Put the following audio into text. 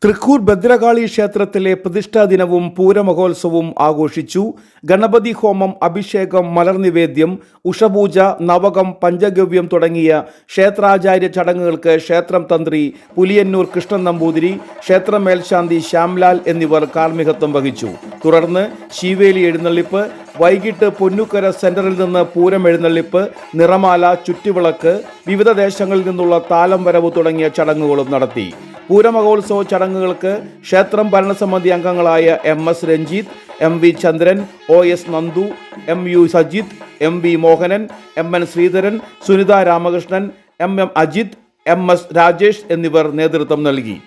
തൃക്കൂർ ഭദ്രകാളി ക്ഷേത്രത്തിലെ പ്രതിഷ്ഠാ ദിനവും പൂരമഹോത്സവവും ആഘോഷിച്ചു. ഗണപതി ഹോമം, അഭിഷേകം, മലർനിവേദ്യം, ഉഷപൂജ, നവകം, പഞ്ചഗവ്യം തുടങ്ങിയ ക്ഷേത്രാചാര്യ ചടങ്ങുകൾക്ക് ക്ഷേത്രം തന്ത്രി പുലിയന്നൂർ കൃഷ്ണൻ നമ്പൂതിരി, ക്ഷേത്രം മേൽശാന്തി ശ്യാംലാൽ എന്നിവർ കാർമ്മികത്വം വഹിച്ചു. തുടർന്ന് ശീവേലി എഴുന്നള്ളിപ്പ്, വൈകിട്ട് പൊന്നുക്കര സെന്ററിൽ നിന്ന് പൂരം എഴുന്നള്ളിപ്പ്, നിറമാല, ചുറ്റുവിളക്ക്, വിവിധ ദേശങ്ങളിൽ നിന്നുള്ള താലം വരവ് തുടങ്ങിയ ചടങ്ങുകളും നടത്തി. പൂരമഹോത്സവ ചടങ്ങുകൾക്ക് ക്ഷേത്രം ഭരണസമിതി അംഗങ്ങളായ MS രഞ്ജിത്ത്, MV ചന്ദ്രൻ, OS Nandu, MU Sajith, MV Mohanan, MN Sreedharan, Sunitha Ramakrishnan, MM Ajith, MS Rajesh എന്നിവർ നേതൃത്വം നൽകി.